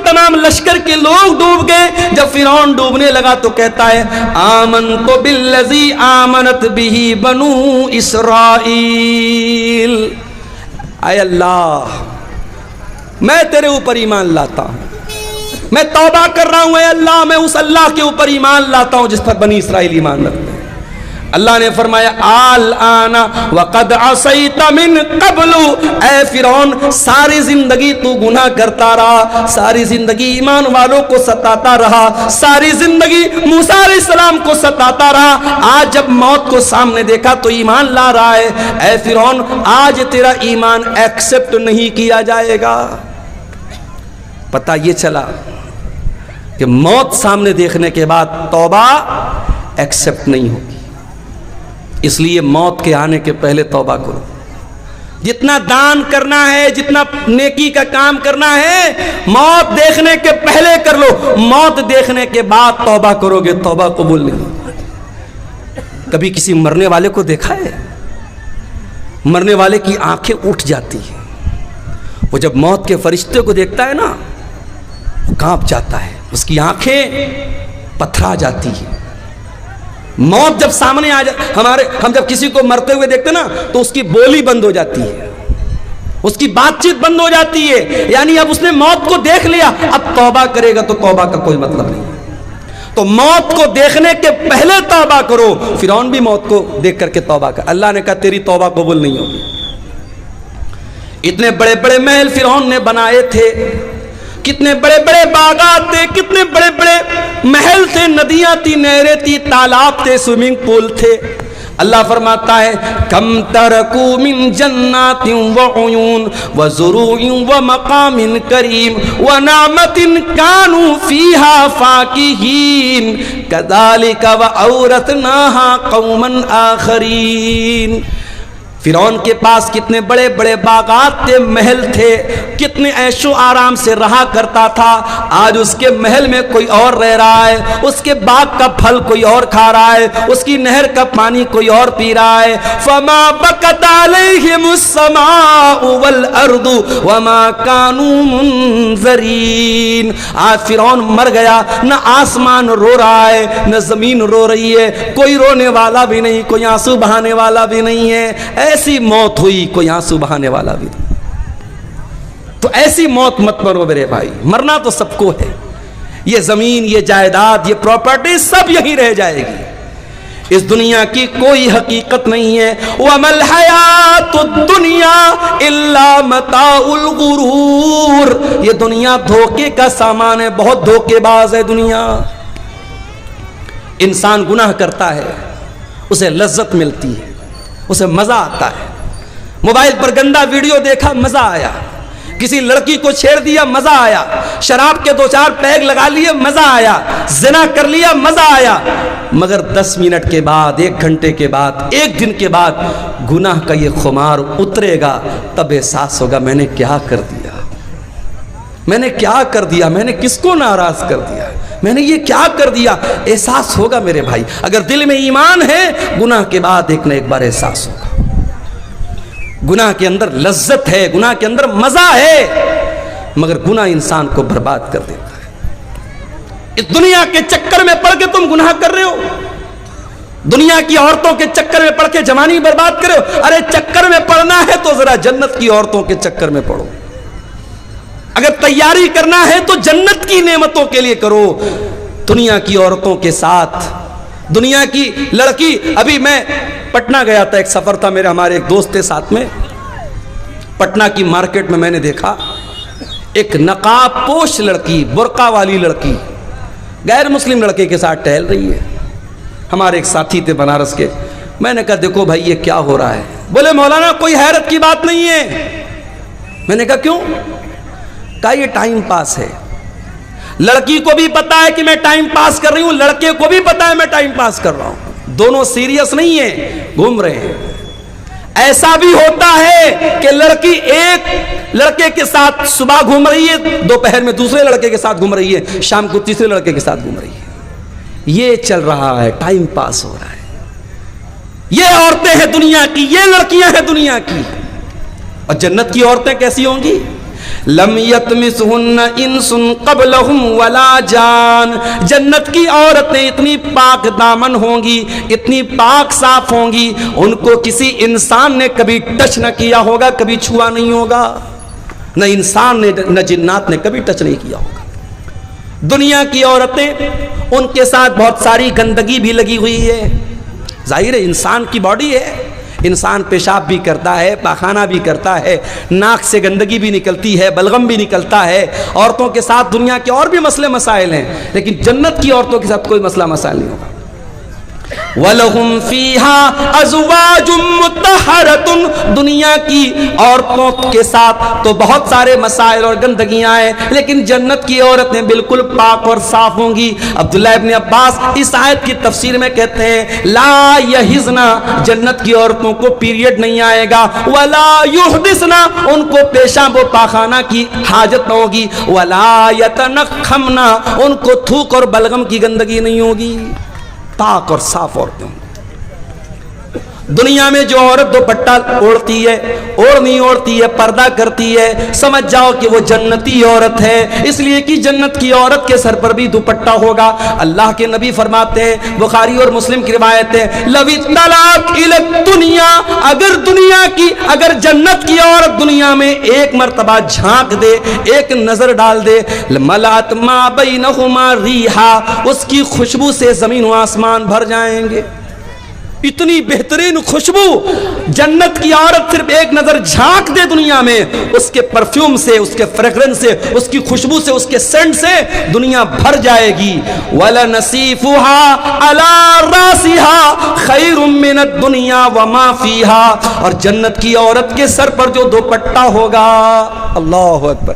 तमाम लश्कर के लोग डूब गए। जब फिरौन डूबने लगा तो कहता है, आमनतु बिल्लज़ी आमनत बिही बनु इस्राईल, आय अल्लाह, मैं तेरे ऊपर ईमान लाता हूं, मैं तौबा कर रहा हूं, अल्लाह मैं उस अल्लाह के ऊपर ईमान लाता हूं जिस पर बनी इस्राइल ईमान रखते हैं। अल्लाह ने फरमाया आल आना वक़द असैता मिन क़ब्लु, ऐ फिरौन सारी जिंदगी तू गुनाह करता रहा, सारी जिंदगी ईमान वालों को सताता रहा, सारी जिंदगी मूसा अलैहिस्सलाम को सताता रहा, आज जब मौत को सामने देखा तो ईमान ला रहा है। ऐ फिरौन आज तेरा ईमान एक्सेप्ट नहीं किया जाएगा। पता ये चला कि मौत सामने देखने के बाद तौबा एक्सेप्ट नहीं होगी, इसलिए मौत के आने के पहले तौबा करो। जितना दान करना है, जितना नेकी का काम करना है, मौत देखने के पहले कर लो, मौत देखने के बाद तौबा करोगे, तौबा कबूल नहीं। कभी किसी मरने वाले को देखा है? मरने वाले की आंखें उठ जाती हैं, वो जब मौत के फरिश्ते को देखता है ना, वो कांप जाता है, उसकी आंखें पथरा जाती है। मौत जब सामने आ जाए, हम जब किसी को मरते हुए देखते ना तो उसकी बोली बंद हो जाती है, उसकी बातचीत बंद हो जाती है, यानी अब उसने मौत को देख लिया, अब तौबा करेगा तो तौबा का कोई मतलब नहीं। तो मौत को देखने के पहले तौबा करो। फिरौन भी मौत को देख करके तौबा कर, अल्लाह ने कहा तेरी तौबा कबूल नहीं होगी। इतने बड़े बड़े महल फिरौन ने बनाए थे, कितने बड़े बड़े बागात थे, कितने बड़े बड़े महल थे, नदियां थी, नहरें थी, तालाब थे, स्विमिंग पूल थे। अल्लाह फरमाता है कम तरकू मिन जन्नातिन व उयून व ज़ुरूइन व मकामिन करीम व नामतिन कानू फीहा फाकिहीन कज़ालिका व औरतनाहा कौमन आखरीन। फिरौन के पास कितने बड़े बड़े बागात थे, महल थे, कितने ऐशो आराम से रहा करता था। आज उसके महल में कोई और रह रहा है, उसके बाग का फल कोई और खा रहा है, उसकी नहर का पानी कोई और पी रहा है। फमा बकत अलैहिमुस समाउ वल अर्दु वमा कानू मुनज़रीन। आज फिरौन मर गया, न आसमान रो रहा है, न जमीन रो रही है, कोई रोने वाला भी नहीं, कोई आंसू बहाने वाला भी नहीं है। ऐसी मौत हुई, कोई आंसू बहाने वाला भी नहीं। तो ऐसी मौत मत मरो मेरे भाई, मरना तो सबको है। ये जमीन, ये जायदाद, ये प्रॉपर्टी सब यहीं रह जाएगी। इस दुनिया की कोई हकीकत नहीं है। वमल हयातुद दुनिया इल्ला मताउल गुरूर। ये दुनिया धोखे का सामान है, बहुत धोखेबाज है दुनिया। इंसान गुनाह करता है, उसे लज्जत मिलती है, उसे मजा आता है। मोबाइल पर गंदा वीडियो देखा, मजा आया। किसी लड़की को छेड़ दिया, मजा आया। शराब के 2-4 पैग लगा लिए, मजा आया। जिना कर लिया, मजा आया। मगर 10 मिनट के बाद, 1 घंटे के बाद, 1 दिन के बाद गुनाह का ये खुमार उतरेगा, तब एहसास होगा मैंने क्या कर दिया, मैंने क्या कर दिया, मैंने किसको नाराज कर दिया, मैंने ये क्या कर दिया। एहसास होगा मेरे भाई। अगर दिल में ईमान है, गुनाह के बाद एक न एक बार एहसास होगा। गुनाह के अंदर लज्जत है, गुनाह के अंदर मजा है, मगर गुनाह इंसान को बर्बाद कर देता है। इस दुनिया के चक्कर में पड़ के तुम गुनाह कर रहे हो, दुनिया की औरतों के चक्कर में पड़ के जवानी बर्बाद कर रहे हो। अरे चक्कर में पड़ना है तो जरा जन्नत की औरतों के चक्कर में पड़ो। अगर तैयारी करना है तो जन्नत की नेमतों के लिए करो। दुनिया की औरतों के साथ, दुनिया की लड़की। अभी मैं पटना गया था, एक सफर था मेरे, हमारे एक दोस्त थे साथ में। पटना की मार्केट में मैंने देखा एक नकाब पोश लड़की, बुर्का वाली लड़की गैर मुस्लिम लड़के के साथ टहल रही है। हमारे एक साथी थे बनारस के। मैंने कहा देखो भाई ये क्या हो रहा है। बोले मौलाना कोई हैरत की बात नहीं है। मैंने कहा क्यों? कहा ये टाइम पास है। लड़की को भी पता है कि मैं टाइम पास कर रही हूं, लड़के को भी पता है मैं टाइम पास कर रहा हूं। दोनों सीरियस नहीं है, घूम रहे हैं। ऐसा भी होता है कि लड़की एक लड़के के साथ सुबह घूम रही है, दोपहर में दूसरे लड़के के साथ घूम रही है, शाम को तीसरे लड़के के साथ घूम रही है। ये चल रहा है, टाइम पास हो रहा है। ये औरतें हैं दुनिया की, ये लड़कियां हैं दुनिया की। और जन्नत की औरतें कैसी होंगी? लम यतमिसहुन्ना इंसुन क़ब्लहुम वला जान। जन्नत की औरतें इतनी पाक दामन होंगी, इतनी पाक साफ होंगी, उनको किसी इंसान ने कभी टच न किया होगा, कभी छुआ नहीं होगा, न इंसान ने न जिन्नात ने कभी टच नहीं किया होगा। दुनिया की औरतें, उनके साथ बहुत सारी गंदगी भी लगी हुई है। जाहिर है इंसान की बॉडी है, इंसान पेशाब भी करता है, पाखाना भी करता है, नाक से गंदगी भी निकलती है, बलगम भी निकलता है। औरतों के साथ दुनिया के और भी मसले मसाइल हैं, लेकिन जन्नत की औरतों के साथ कोई मसला मसाइल नहीं होगा। वलहुम फीहा अज़वाजुम मुत्तहरतुन, दुनिया की औरतों के साथ तो बहुत सारे मसाइल और गंदगियां हैं, लेकिन जन्नत की औरतें बिल्कुल पाक और साफ होंगी। अब्दुल्लाह इब्न अब्बास इस आयत की तफसीर में कहते हैं, ला यहिज़ना, जन्नत की औरतों को पीरियड नहीं आएगा, वला युहदिसना, उनको पेशाब व पाखाना की हाजत न होगी, वला यतनखमना, उनको थूक और बलगम की गंदगी नहीं होगी। पाक और साफ औरतें। दुनिया में जो औरत दुपट्टा ओढ़ती है, ओढ़नी ओढ़ती है, पर्दा करती है, समझ जाओ कि वो जन्नती औरत है, इसलिए कि जन्नत की औरत के सर पर भी दुपट्टा होगा। अल्लाह के नबी फरमाते हैं, बुखारी और मुस्लिम की रिवायत है, लवित्तलात इलत दुनिया, अगर दुनिया की, अगर जन्नत की औरत दुनिया में एक मर्तबा झांक दे, एक नजर डाल दे, मलात मा बैनहुमा रीहा, उसकी खुशबू से जमीन व आसमान भर जाएंगे। इतनी बेहतरीन खुशबू, जन्नत की औरत सिर्फ एक नजर झांक दे दुनिया में, उसके परफ्यूम से, उसके फ्रेग्रेंस से, उसकी खुशबू से, उसके सेंट से दुनिया भर जाएगी। वला नसीफुहा अला रासिहा खैरुम मिनद दुनिया व मा फीहा, और जन्नत की औरत के सर पर जो दुपट्टा होगा, अल्लाहु अकबर,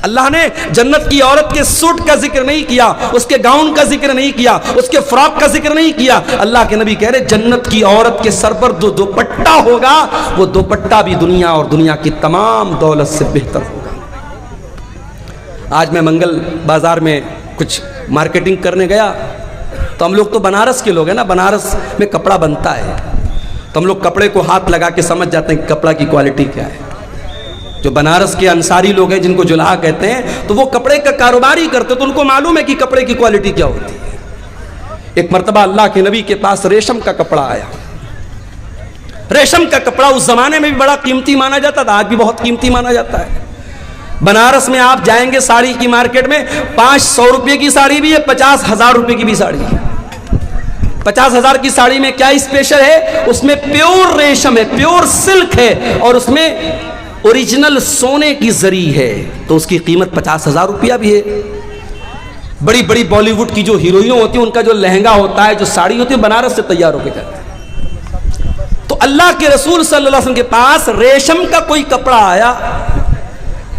अल्लाह ने जन्नत की औरत के सूट का जिक्र नहीं किया, उसके गाउन का जिक्र नहीं किया, उसके फ्रॉक का जिक्र नहीं किया। अल्लाह के नबी कह रहे जन्नत की औरत के सर पर जो दुपट्टा होगा, वो दुपट्टा भी दुनिया और दुनिया की तमाम दौलत से बेहतर होगा। आज मैं मंगल बाजार में कुछ मार्केटिंग करने गया, तो हम लोग तो बनारस के लोग हैं ना, बनारस में कपड़ा बनता है, तो हम लोग कपड़े को हाथ लगा के समझ जाते हैं कि कपड़ा की क्वालिटी क्या है। जो बनारस के अंसारी लोग हैं, जिनको जुलाहा कहते हैं, तो वो कपड़े का कारोबार ही करते, तो उनको मालूम है कि कपड़े की क्वालिटी क्या होती है। एक मर्तबा अल्लाह के नबी के पास रेशम का कपड़ा आया। रेशम का कपड़ा उस जमाने में भी बड़ा कीमती माना जाता था, आज भी बहुत कीमती माना जाता है। बनारस में आप जाएंगे साड़ी की मार्केट में, 500 रुपये की साड़ी भी है, 50,000 रुपये की भी साड़ी है। 50,000 की साड़ी में क्या स्पेशल है, उसमें प्योर रेशम है, प्योर सिल्क है, और उसमें ओरिजिनल सोने की जरी है, तो उसकी कीमत 50,000 रुपया भी है। बड़ी बड़ी बॉलीवुड की जो हीरोइन होती है, उनका जो लहंगा होता है, जो साड़ी होती है, बनारस से तैयार होकर जाती है। तो अल्लाह के रसूल सल्लल्लाहु अलैहि वसल्लम के पास रेशम का कोई कपड़ा आया।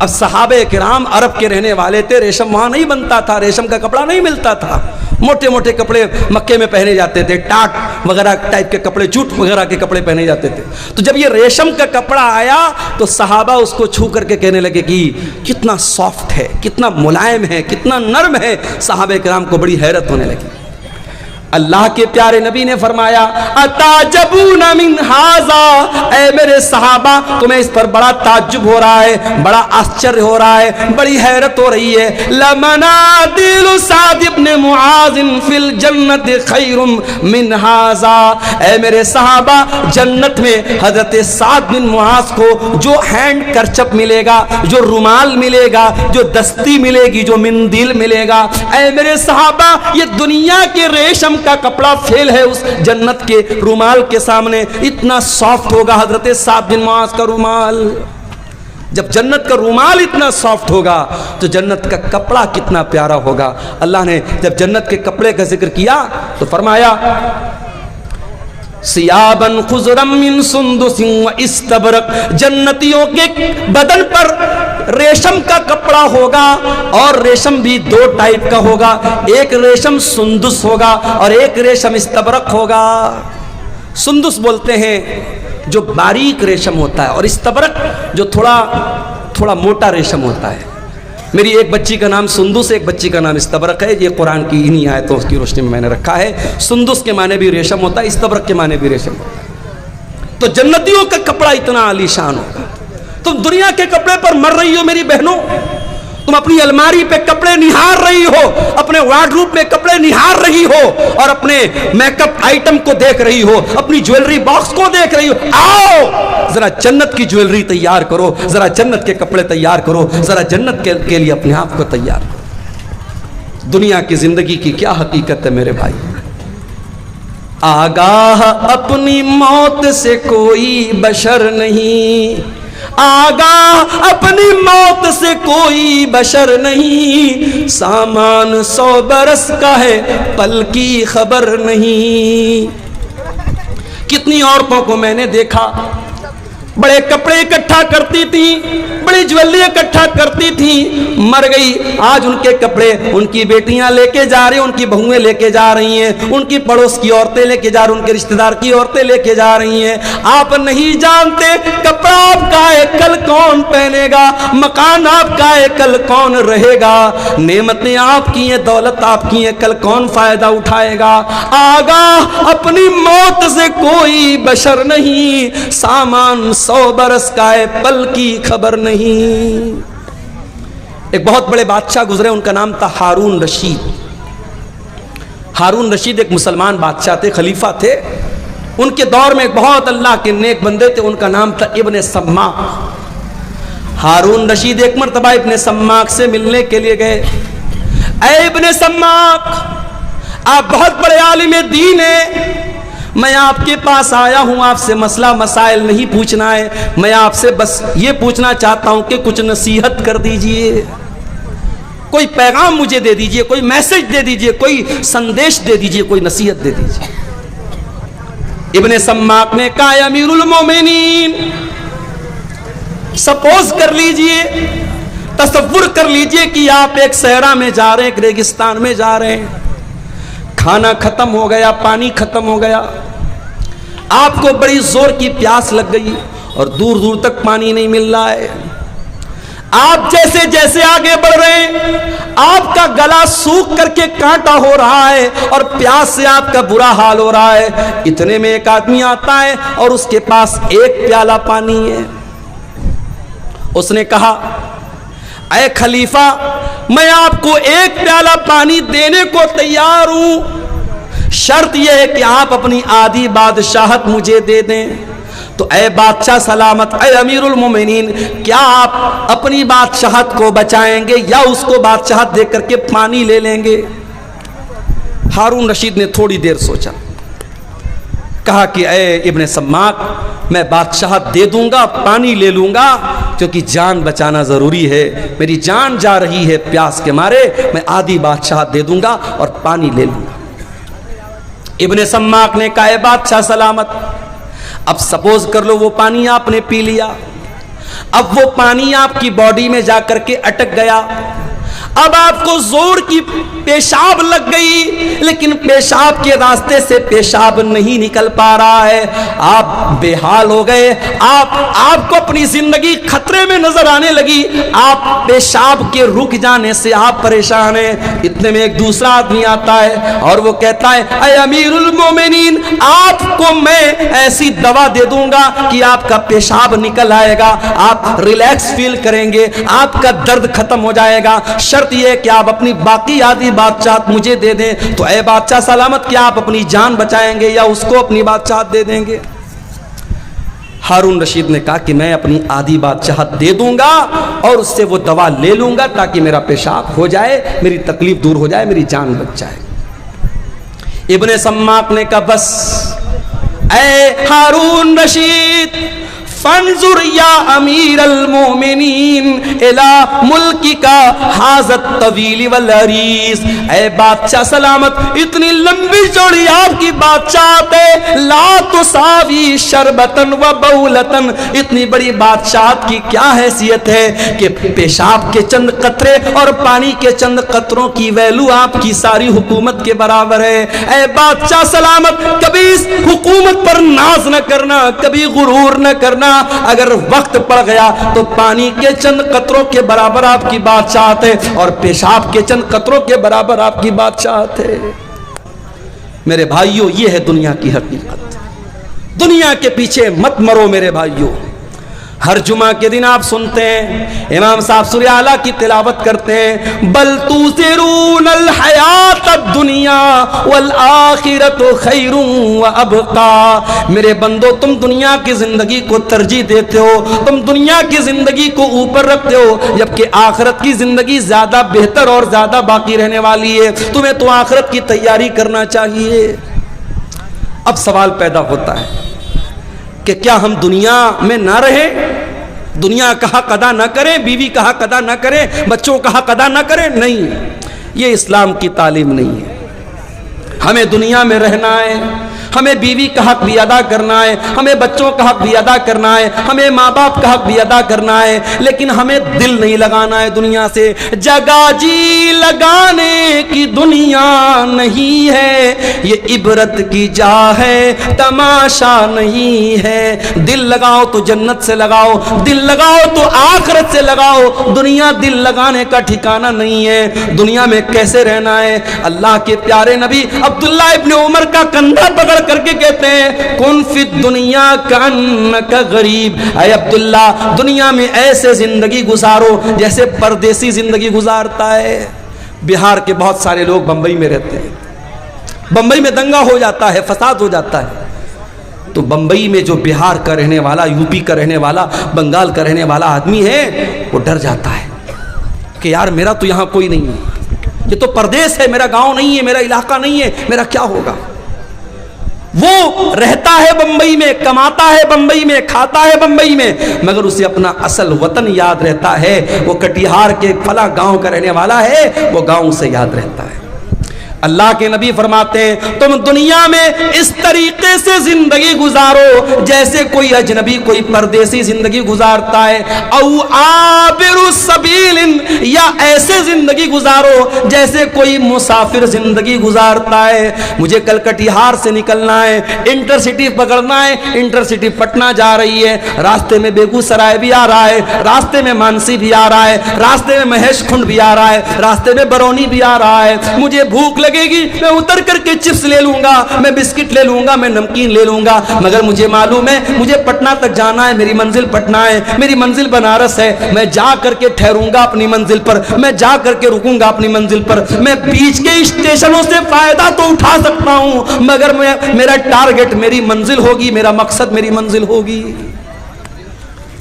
अब सहाबे किराम अरब के रहने वाले थे, रेशम वहां नहीं बनता था, रेशम का कपड़ा नहीं मिलता था, मोटे मोटे कपड़े मक्के में पहने जाते थे, टाट वगैरह टाइप के कपड़े, जूट वगैरह के कपड़े पहने जाते थे। तो जब ये रेशम का कपड़ा आया, तो सहाबा उसको छू करके कहने लगे कि कितना सॉफ्ट है, कितना मुलायम है, कितना नर्म है। सहाबे किराम को बड़ी हैरत होने लगी। अल्लाह के प्यारे नबी ने फरमाया, अताजबूना मिन हाजा, ऐ मेरे सहाबा, तुम्हें इस पर बड़ा ताज्जुब हो रहा है, बड़ा आश्चर्य हो रहा है, बड़ी हैरत हो रही है। लमनादिलु साद इब्न मुआज़ फिल जन्नत खैरुम मिन हाजा, ऐ मेरे सहाबा, जन्नत में हजरत साद बिन मुआज़ को जो हैंड करचप मिलेगा, जो रुमाल मिलेगा, जो दस्ती मिलेगी, जो मिंदिल मिलेगा, ऐ मेरे सहाबा, ये दुनिया के रेशम का कपड़ा फेल है उस जन्नत के रुमाल के सामने। इतना सॉफ्ट होगा हजरत साद बिन मुआज़ का रुमाल। जब जन्नत का रुमाल इतना सॉफ्ट होगा, तो जन्नत का कपड़ा कितना प्यारा होगा। अल्लाह ने जब जन्नत के कपड़े का जिक्र किया, तो फरमाया, सियाबन खुज़रम मिन सुंदुसिन व इस्तबरक, जन्नतियों के बदन पर रेशम का कपड़ा होगा, और रेशम भी दो टाइप का होगा, एक रेशम सुंदुस होगा और एक रेशम इस्तबरक होगा। सुंदुस बोलते हैं जो बारीक रेशम होता है, और इस्तबरक जो थोड़ा थोड़ा मोटा रेशम होता है। मेरी एक बच्ची का नाम सुंदुस, एक बच्ची का नाम इस्तबरक है। ये कुरान की इन्हीं आयतों की रोशनी में मैंने रखा है। सुंदुस के माने भी रेशम होता है, इस्तबरक के माने भी रेशम होता है। तो जन्नतियों का कपड़ा इतना आलीशान होगा। तुम दुनिया के कपड़े पर मर रही हो मेरी बहनों, तुम अपनी अलमारी पे कपड़े निहार रही हो, अपने वार्डरोब में कपड़े निहार रही हो और अपने मेकअप आइटम को देख रही हो, अपनी ज्वेलरी बॉक्स को देख रही हो। आओ जरा जन्नत की ज्वेलरी तैयार करो, जरा जन्नत के कपड़े तैयार करो, जरा जन्नत के लिए अपने आप को तैयार करो। दुनिया की जिंदगी की क्या हकीकत है मेरे भाई। आगाह अपनी मौत से कोई बशर नहीं, आगाह अपनी मौत से कोई बशर नहीं, सामान 100 बरस का है पल की खबर नहीं। कितनी औरतों को मैंने देखा, बड़े कपड़े इकट्ठा करती थी, बड़ी ज्वेलरी इकट्ठा करती थी, मर गई। आज उनके कपड़े उनकी बेटियां लेके जा रही हैं, उनकी बहुएं लेके जा रही हैं, उनकी पड़ोस की औरतें लेके जा रही, उनके रिश्तेदार की औरतें लेके जा रही हैं। आप नहीं जानते कपड़ा आपका है कल कौन पहनेगा, मकान आपका है कल कौन रहेगा, नेमतें आपकी हैं, दौलत आपकी है, कल कौन फायदा उठाएगा। आगाह अपनी मौत से कोई बशर नहीं, सामान 100 बरस का है पल की खबर नहीं। एक बहुत बड़े बादशाह गुजरे, उनका नाम था हारून रशीद। हारून रशीद एक मुसलमान बादशाह थे, खलीफा थे। उनके दौर में एक बहुत अल्लाह के नेक बंदे थे, उनका नाम था इब्ने सम्माक। हारून रशीद एक मर्तबा इब्ने सम्माक से मिलने के लिए गए। ऐ इब्ने सम्माक, आप बहुत बड़े आलिम दीन हैं, मैं आपके पास आया हूं, आपसे मसला मसाइल नहीं पूछना है, मैं आपसे बस ये पूछना चाहता हूं कि कुछ नसीहत कर दीजिए, कोई पैगाम मुझे दे दीजिए, कोई मैसेज दे दीजिए, कोई संदेश दे दीजिए, कोई नसीहत दे दीजिए। इब्ने सम्माक ने कहा, अमीरुल मोमिनीन, सपोज कर लीजिए, तसव्वुर कर लीजिए कि आप एक सहरा में जा रहे हैं, एक रेगिस्तान में जा रहे हैं, खाना खत्म हो गया, पानी खत्म हो गया, आपको बड़ी जोर की प्यास लग गई और दूर दूर तक पानी नहीं मिल रहा है। आप जैसे जैसे आगे बढ़ रहे हैं, आपका गला सूख करके कांटा हो रहा है और प्यास से आपका बुरा हाल हो रहा है। इतने में एक आदमी आता है और उसके पास एक प्याला पानी है। उसने कहा, ऐ खलीफा, मैं आपको एक प्याला पानी देने को तैयार हूं, शर्त यह है कि आप अपनी आधी बादशाहत मुझे दे दें। तो ऐ बादशाह सलामत, ऐ अमीरुल मोमिनीन, क्या आप अपनी बादशाहत को बचाएंगे या उसको बादशाहत दे करके पानी ले लेंगे? हारून रशीद ने थोड़ी देर सोचा, कहा कि ऐ इब्ने सम्माक, मैं बादशाहत दे दूंगा, पानी ले लूंगा, क्योंकि जान बचाना जरूरी है, मेरी जान जा रही है प्यास के मारे, मैं आधी बादशाहत दे दूंगा और पानी ले लूंगा। इब्ने सम्माक ने कहा, बादशाह सलामत, अब सपोज कर लो वो पानी आपने पी लिया, अब वो पानी आपकी बॉडी में जाकर के अटक गया, अब आपको जोर की पेशाब लग गई, लेकिन पेशाब के रास्ते से पेशाब नहीं निकल पा रहा है, आप बेहाल हो गए, आपको अपनी जिंदगी खतरे में नजर आने लगी, आप पेशाब के रुक जाने से आप परेशान हैं। इतने में एक दूसरा आदमी आता है और वो कहता है, ऐ अमीरुल मोमिनीन, आपको मैं ऐसी दवा दे दूंगा कि आपका पेशाब निकल आएगा, आप रिलैक्स फील करेंगे, आपका दर्द खत्म हो जाएगा, शर्त यह कि आप अपनी बाकी आधी बादशाहत मुझे दे दें। तो ऐ बादशाह सलामत, क्या आप अपनी जान बचाएंगे या उसको अपनी बादशाहत दे देंगे? हारून रशीद ने कहा कि मैं अपनी आधी बादशाहत दे दूंगा और उससे वो दवा ले लूंगा ताकि मेरा पेशाब हो जाए, मेरी तकलीफ दूर हो जाए, मेरी जान बच जाए। इब्ने सम्माक ने कहा, बस ऐ हारून रशीद, फंजुर या अमीर अल मोमिनीन इला मुल्की का हाजत तवीली वल अरीस। ऐ बादशाह सलामत, इतनी लंबी चौड़ी आपकी बादशाहत है, ला तुसावी शरबतन व बउलतन, इतनी बड़ी बादशाहत की क्या हैसियत है कि पेशाब के चंद कतरे और पानी के चंद कतरों की वैल्यू आपकी सारी हुकूमत के बराबर है। ऐ बादशाह सलामत, कभी इस हुकूमत पर नाज न करना, कभी गुरूर न करना, अगर वक्त पड़ गया तो पानी के चंद कतरों के बराबर आपकी बादशाहत है और पेशाब के चंद कतरों के बराबर आपकी बादशाहत है। मेरे भाइयों, यह है दुनिया की हकीकत। दुनिया के पीछे मत मरो मेरे भाइयों। हर जुमा के दिन आप सुनते हैं इमाम साहब सूरह आला की तिलावत करते हैं, बल तुसिरूनल हयातद दुनिया वल आखिरतु खैरुम व अबका। मेरे बंदो, तुम दुनिया की जिंदगी को तरजीह देते हो, तुम दुनिया की जिंदगी को ऊपर रखते हो, जबकि आखिरत की जिंदगी ज्यादा बेहतर और ज्यादा बाकी रहने वाली है। तुम्हें तो आखिरत की तैयारी करना चाहिए। अब सवाल पैदा होता है कि क्या हम दुनिया में ना रहें, दुनिया का हक अदा ना करें, बीवी का हक अदा ना करें, बच्चों का हक अदा ना करें? नहीं, ये इस्लाम की तालीम नहीं है। हमें दुनिया में रहना है, हमें बीवी का हक भी अदा करना है, हमें बच्चों का हक भी अदा करना है, हमें माँ बाप का हक भी अदा करना है, लेकिन हमें दिल नहीं लगाना है दुनिया से। जगह जी लगाने की दुनिया नहीं है, ये इबरत की जा है, तमाशा नहीं है। दिल लगाओ तो जन्नत से लगाओ, दिल लगाओ तो आखिरत से लगाओ। दुनिया दिल लगाने का ठिकाना नहीं है। दुनिया में कैसे रहना है? अल्लाह के प्यारे नबी अब्दुल्ला इब्न उमर का कंधा पकड़ करके कहते हैं, कुन फिद दुनिया का गरीब। ऐ अब्दुल्ला, दुनिया में ऐसे जिंदगी गुजारो जैसे परदेसी जिंदगी गुजारता है। बिहार के बहुत सारे लोग बंबई में रहते हैं, बंबई में दंगा हो जाता है, फसाद हो जाता है, तो बंबई में जो बिहार का रहने वाला, यूपी का रहने वाला, बंगाल का रहने वाला आदमी है, वो डर जाता है कि यार मेरा तो यहाँ कोई नहीं है, ये तो परदेश है, मेरा गांव नहीं है, मेरा इलाका नहीं है, मेरा क्या होगा। वो रहता है बंबई में, कमाता है बंबई में, खाता है बंबई में, मगर उसे अपना असल वतन याद रहता है। वो कटिहार के फला गांव का रहने वाला है, वो गांव से याद रहता है। अल्लाह के नबी फरमाते हैं, तुम दुनिया में इस तरीके से जिंदगी गुजारो जैसे कोई अजनबी, कोई परदेसी जिंदगी गुजारता है। औ आबिरु सबीलिन, या ऐसे जिंदगी गुजारो जैसे कोई मुसाफिर जिंदगी गुजारता है। मुझे कल कटिहार से निकलना है, इंटरसिटी पकड़ना है, इंटरसिटी पटना जा रही है, रास्ते में बेगूसराय भी आ रहा है, रास्ते में मानसी भी आ रहा है, रास्ते में महेश खुंड भी आ रहा है, रास्ते में बरौनी भी आ रहा है। मुझे भूख लगेगी, मैं उतर करके चिप्स ले लूंगा, मैं बिस्किट ले लूंगा, मैं नमकीन ले लूंगा, मगर मुझे मालूम है मुझे पटना तक जाना है, मेरी मंजिल पटना है, मेरी मंजिल बनारस है। मैं जा करके ठहरूंगा अपनी मंजिल पर, मैं जा करके रुकूंगा अपनी मंजिल पर। मैं बीच के स्टेशनों से फायदा तो उठा सकता हूं, मगर मेरा टारगेट मेरी मंजिल होगी, मेरा मकसद मेरी मंजिल होगी।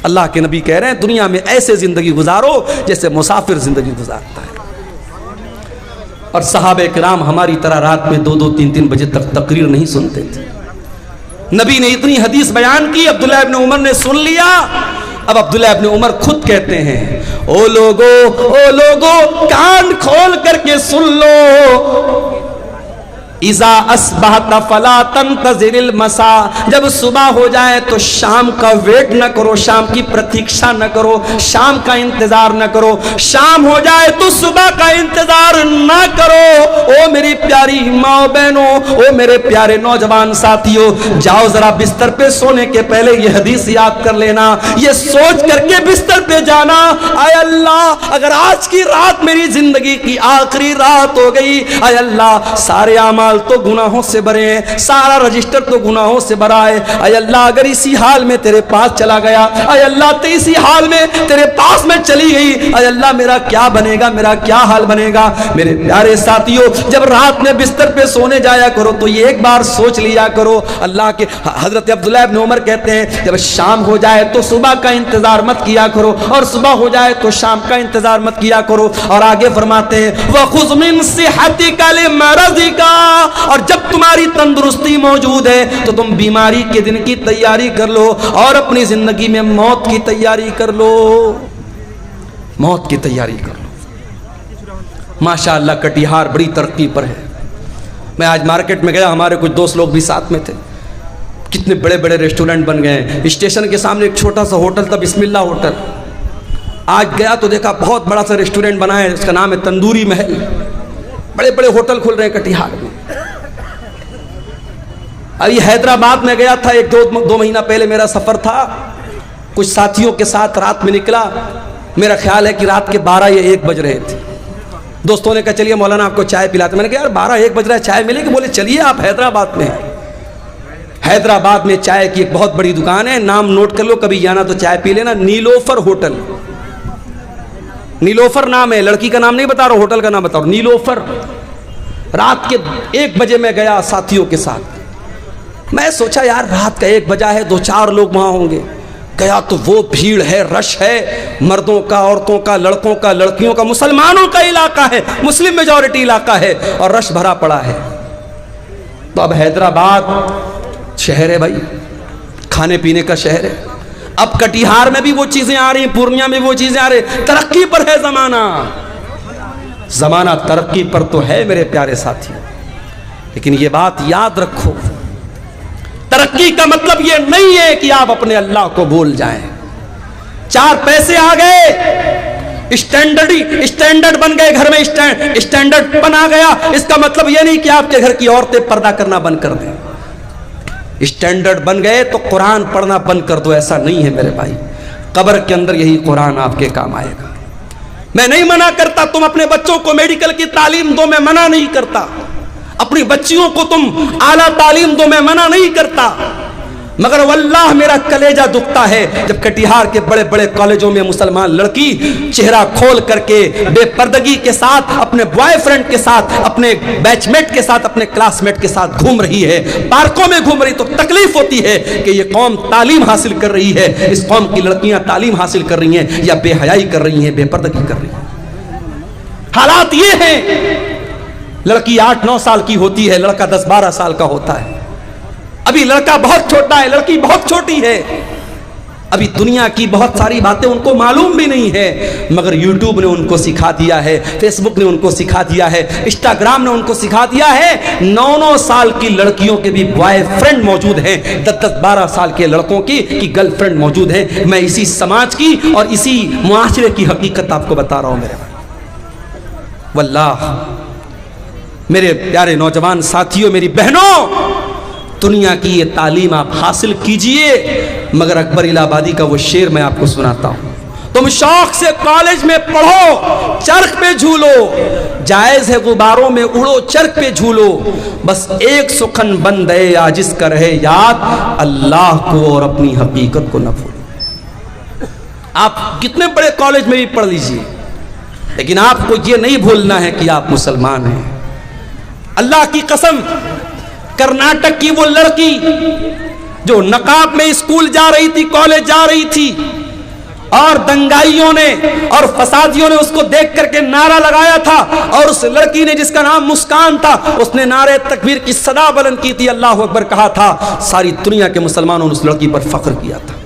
अल्लाह के नबी कह रहे हैं, दुनिया में ऐसे जिंदगी गुजारो जैसे मुसाफिर जिंदगी गुजारता है। और सहाबे किराम हमारी तरह रात में 2-2, 3-3 बजे तक तकरीर नहीं सुनते थे। नबी ने इतनी हदीस बयान की, अब्दुल्ला इब्न उमर ने सुन लिया। अब अब्दुल्ला इब्न उमर खुद कहते हैं, ओ लोगो कान खोल करके सुन लो, इज़ा अस्बहत फला तंतज़िरिल मसा, जब सुबह हो जाए तो शाम का वेट न करो, शाम की प्रतीक्षा न करो, शाम का इंतजार न करो। शाम हो जाए तो सुबह का इंतजार न करो। ओ मेरी प्यारी माँ बहनों, ओ मेरे प्यारे नौजवान साथियों, जाओ जरा बिस्तर पे सोने के पहले ये हदीस याद कर लेना, ये सोच करके बिस्तर पे जाना, आय अल्लाह अगर आज की रात मेरी जिंदगी की आखिरी रात हो गई, आय अल्लाह सारे आमाल तो गुनाहों से भरे हैं, सारा रजिस्टर तो गुनाहों से भरा है। अय अल्लाह अगर इसी हाल में तेरे पास चला गया, अय अल्लाह तो इसी हाल में तेरे पास में चली गई, अय अल्लाह मेरा क्या बनेगा, मेरा क्या हाल बनेगा। मेरे प्यारे साथियों, जब रात में बिस्तर पे सोने जाया करो तो ये एक बार सोच लिया करो। अल्लाह के हजरत अब्दुल्ला इब्न उमर कहते हैं, जब शाम हो जाए तो सुबह का इंतजार मत किया करो, और सुबह हो जाए तो शाम का इंतजार मत किया करो। और आगे फरमाते हैं, वखुज़ मिन सिहतिका लिमरज़िका, और जब तुम्हारी तंदुरुस्ती मौजूद है तो तुम बीमारी के दिन की तैयारी कर लो, और अपनी जिंदगी में मौत की तैयारी कर लो, मौत की तैयारी कर लो। माशाअल्लाह कटिहार बड़ी तरक्की पर है। मैं आज मार्केट में गया, हमारे कुछ दोस्त लोग भी साथ में थे, कितने बड़े बड़े रेस्टोरेंट बन गए हैं। स्टेशन के सामने एक छोटा सा होटल था, बिस्मिल्ला होटल। आज गया तो देखा बहुत बड़ा सा रेस्टोरेंट बना है, उसका नाम है तंदूरी महल। बड़े बड़े होटल खुल रहे हैं कटिहार में। अभी हैदराबाद में गया था, 1-2 महीना पहले मेरा सफर था, कुछ साथियों के साथ रात में निकला। मेरा ख्याल है कि रात के 12 या 1 बज रहे थे। दोस्तों ने कहा चलिए मौलाना आपको चाय पिलाते। मैंने कहा यार 12-1 बज रहा है, चाय मिलेगी? बोले चलिए आप हैदराबाद में। हैदराबाद में चाय की एक बहुत बड़ी दुकान है, नाम नोट कर लो, कभी जाना तो चाय पी लेना, नीलोफर होटल। नीलोफर नाम है, लड़की का नाम नहीं बता रहा, होटल का नाम बता रहा हूं, नीलोफर। रात के 1 बजे मैं गया साथियों के साथ। मैं सोचा यार रात का 1 बजा है, 2-4 लोग वहां होंगे। गया तो वो भीड़ है, रश है, मर्दों का, औरतों का, लड़कों का, लड़कियों का, मुसलमानों का इलाका है, मुस्लिम मेजॉरिटी इलाका है और रश भरा पड़ा है। तो अब हैदराबाद शहर है भाई, खाने पीने का शहर है। अब कटिहार में भी वो चीजें आ रही, पूर्णिया में वो चीजें आ रही, तरक्की पर है जमाना। जमाना तरक्की पर तो है मेरे प्यारे साथियों, लेकिन ये बात याद रखो, तरक्की का मतलब ये नहीं है कि आप अपने अल्लाह को भूल जाएं। 4 पैसे आ गए, स्टैंडर्ड बन गए, घर में स्टैंडर्ड बना गया, इसका मतलब ये नहीं कि आपके घर की औरतें पर्दा करना बंद कर दें। स्टैंडर्ड बन गए तो कुरान पढ़ना बंद कर दो, ऐसा नहीं है मेरे भाई। कब्र के अंदर यही कुरान आपके काम आएगा। मैं नहीं मना करता तुम अपने बच्चों को मेडिकल की तालीम दो, मैं मना नहीं करता। अपनी बच्चियों को तुम आला तालीम दो, मैं मना नहीं करता। मगर वल्लाह मेरा कलेजा दुखता है जब कटिहार के बड़े बड़े कॉलेजों में मुसलमान लड़की चेहरा खोल करके बेपर्दगी के साथ अपने बॉयफ्रेंड के साथ, अपने बैचमेट के साथ, अपने क्लासमेट के साथ घूम रही है, पार्कों में घूम रही। तो तकलीफ होती है कि ये कौम तालीम हासिल कर रही है, इस कौम की लड़कियां तालीम हासिल कर रही हैं या बेहयाई कर रही हैं, बेपर्दगी कर रही हैं। हालात ये हैं, लड़की 8-9 साल की होती है, लड़का 10-12 साल का होता है। अभी लड़का बहुत छोटा है, लड़की बहुत छोटी है। अभी दुनिया की बहुत सारी बातें उनको मालूम भी नहीं है, मगर यूट्यूब ने उनको सिखा दिया है, फेसबुक ने उनको सिखा दिया है, इंस्टाग्राम ने उनको सिखा दिया है। 9-9 साल की लड़कियों के भी बॉयफ्रेंड मौजूद हैं, 10-12 साल के लड़कों की गर्लफ्रेंड मौजूद हैं। मैं इसी समाज की और इसी मुआशरे की हकीकत आपको बता रहा हूं मेरे भाई। वल्लाह मेरे प्यारे नौजवान साथियों, मेरी बहनों, दुनिया की ये तालीम आप हासिल कीजिए, मगर अकबर इलाहाबादी का वो शेर मैं आपको सुनाता हूं। तुम शौक से कॉलेज में पढ़ो, चरख पे झूलो, जायज है गुब्बारों में उड़ो, चरख पे झूलो, बस एक सुखन बंद है आजिज का रहे याद, अल्लाह को और अपनी हकीकत को न भूलो। आप कितने बड़े कॉलेज में भी पढ़ लीजिए, लेकिन आपको ये नहीं भूलना है कि आप मुसलमान हैं। अल्लाह की कसम, कर्नाटक की वो लड़की जो नकाब में स्कूल जा रही थी, कॉलेज जा रही थी, और दंगाइयों ने और फसादियों ने उसको देख करके नारा लगाया था, और उस लड़की ने जिसका नाम मुस्कान था, उसने नारे तकबीर की सदा बुलंद की थी, अल्लाह अकबर कहा था। सारी दुनिया के मुसलमानों ने उस लड़की पर फख्र किया था।